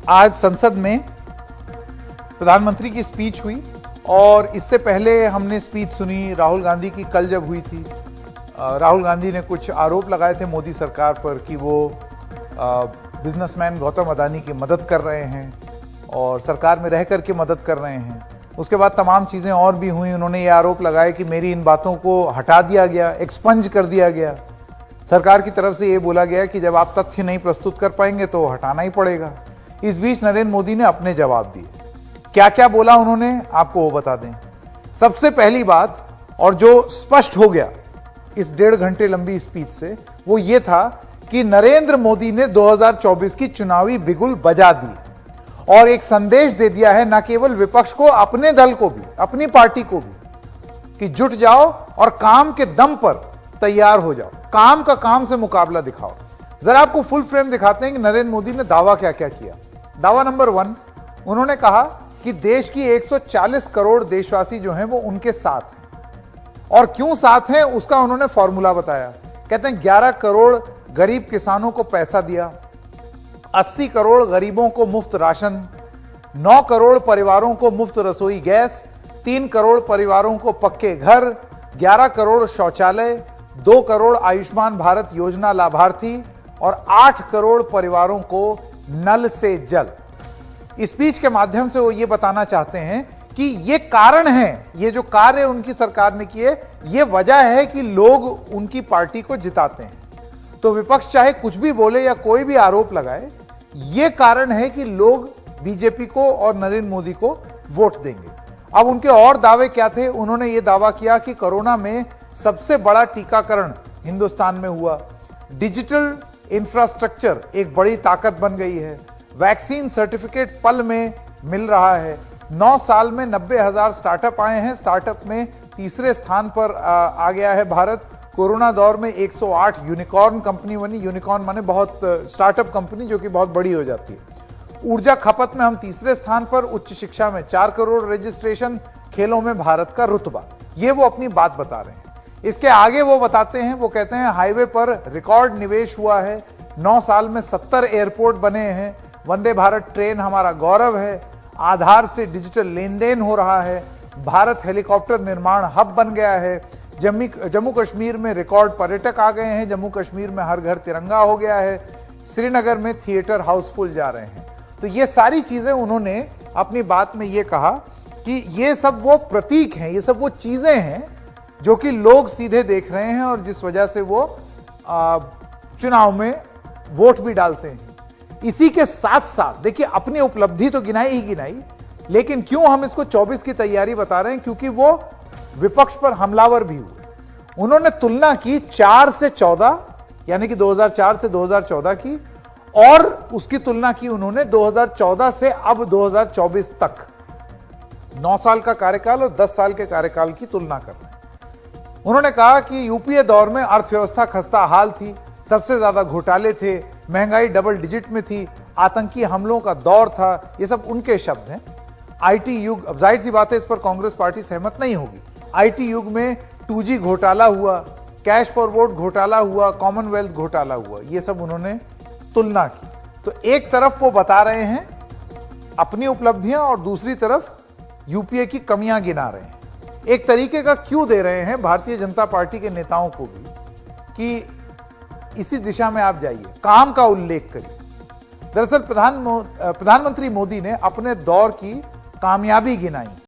आज संसद में प्रधानमंत्री की स्पीच हुई और इससे पहले हमने स्पीच सुनी राहुल गांधी की कल जब हुई थी। राहुल गांधी ने कुछ आरोप लगाए थे मोदी सरकार पर कि वो बिजनेसमैन गौतम अडानी की मदद कर रहे हैं और सरकार में रह करके मदद कर रहे हैं। उसके बाद तमाम चीज़ें और भी हुई। उन्होंने ये आरोप लगाया कि मेरी इन बातों को हटा दिया गया, एक्सपंज कर दिया गया। सरकार की तरफ से ये बोला गया कि जब आप तथ्य नहीं प्रस्तुत कर पाएंगे तो हटाना ही पड़ेगा। इस बीच नरेंद्र मोदी ने अपने जवाब दिए। क्या क्या बोला उन्होंने, आपको वो बता दें। सबसे पहली बात, और जो स्पष्ट हो गया इस 1.5 घंटे लंबी स्पीच से, वो ये था कि नरेंद्र मोदी ने 2024 की चुनावी बिगुल बजा दी और एक संदेश दे दिया है न केवल विपक्ष को, अपने दल को भी, अपनी पार्टी को भी, कि जुट जाओ और काम के दम पर तैयार हो जाओ, काम का काम से मुकाबला दिखाओ। जरा आपको फुल फ्रेम दिखाते हैं कि नरेंद्र मोदी ने दावा क्या क्या किया। दावा नंबर 1, उन्होंने कहा कि देश की 140 करोड़ देशवासी जो हैं वो उनके साथ हैं। और क्यों साथ हैं उसका उन्होंने फॉर्मूला बताया। कहते हैं 11 करोड़ गरीब किसानों को पैसा दिया, 80 करोड़ गरीबों को मुफ्त राशन, 9 करोड़ परिवारों को मुफ्त रसोई गैस, 3 करोड़ परिवारों को पक्के घर, 11 करोड़ शौचालय, 2 करोड़ आयुष्मान भारत योजना लाभार्थी और 8 करोड़ परिवारों को नल से जल। स्पीच के माध्यम से वो ये बताना चाहते हैं कि ये कारण है, ये जो कार्य उनकी सरकार ने किए, ये वजह है कि लोग उनकी पार्टी को जिताते हैं। तो विपक्ष चाहे कुछ भी बोले या कोई भी आरोप लगाए, ये कारण है कि लोग बीजेपी को और नरेंद्र मोदी को वोट देंगे। अब उनके और दावे क्या थे। उन्होंने ये दावा किया कि कोरोना में सबसे बड़ा टीकाकरण हिंदुस्तान में हुआ, डिजिटल इंफ्रास्ट्रक्चर एक बड़ी ताकत बन गई है, वैक्सीन सर्टिफिकेट पल में मिल रहा है, 9 साल में 90,000 स्टार्टअप आए हैं, स्टार्टअप में तीसरे स्थान पर आ गया है भारत। कोरोना दौर में 108 यूनिकॉर्न कंपनी बनी। यूनिकॉर्न माने बहुत स्टार्टअप कंपनी जो कि बहुत बड़ी हो जाती है। ऊर्जा खपत में हम तीसरे स्थान पर, उच्च शिक्षा में 4 करोड़ रजिस्ट्रेशन, खेलों में भारत का रुतबा। ये वो अपनी बात बता रहे हैं। इसके आगे वो बताते हैं, वो कहते हैं हाईवे पर रिकॉर्ड निवेश हुआ है, 9 साल में 70 एयरपोर्ट बने हैं, वंदे भारत ट्रेन हमारा गौरव है, आधार से डिजिटल लेन देन हो रहा है, भारत हेलीकॉप्टर निर्माण हब बन गया है, जम्मू कश्मीर में रिकॉर्ड पर्यटक आ गए हैं, जम्मू कश्मीर में हर घर तिरंगा हो गया है, श्रीनगर में थिएटर हाउसफुल जा रहे हैं। तो ये सारी चीजें उन्होंने अपनी बात में ये कहा कि ये सब वो प्रतीक हैं, ये सब वो चीजें हैं जो कि लोग सीधे देख रहे हैं और जिस वजह से वो चुनाव में वोट भी डालते हैं। इसी के साथ साथ देखिए, अपनी उपलब्धि तो गिनाई ही गिनाई, लेकिन क्यों हम इसको 24 की तैयारी बता रहे हैं, क्योंकि वो विपक्ष पर हमलावर भी हुए। उन्होंने तुलना की 4 से 14, यानी कि 2004 से 2014 की, और उसकी तुलना की उन्होंने 2014 से अब 2024 तक। 9 साल का कार्यकाल और 10 साल के कार्यकाल की तुलना कर रहे हैं। उन्होंने कहा कि यूपीए दौर में अर्थव्यवस्था खस्ता हाल थी, सबसे ज्यादा घोटाले थे, महंगाई डबल डिजिट में थी, आतंकी हमलों का दौर था। ये सब उनके शब्द हैं। आईटी युग, अब जाहिर सी बात है इस पर कांग्रेस पार्टी सहमत नहीं होगी। आईटी युग में 2G घोटाला हुआ, कैश फॉरवर्ड घोटाला हुआ, कॉमनवेल्थ घोटाला हुआ, ये सब उन्होंने तुलना की। तो एक तरफ वो बता रहे हैं अपनी उपलब्धियां और दूसरी तरफ यूपीए की कमियां गिना रहे हैं। एक तरीके का क्यों दे रहे हैं भारतीय जनता पार्टी के नेताओं को भी कि इसी दिशा में आप जाइए, काम का उल्लेख करिए। दरअसल प्रधानमंत्री मोदी ने अपने दौर की कामयाबी गिनाई।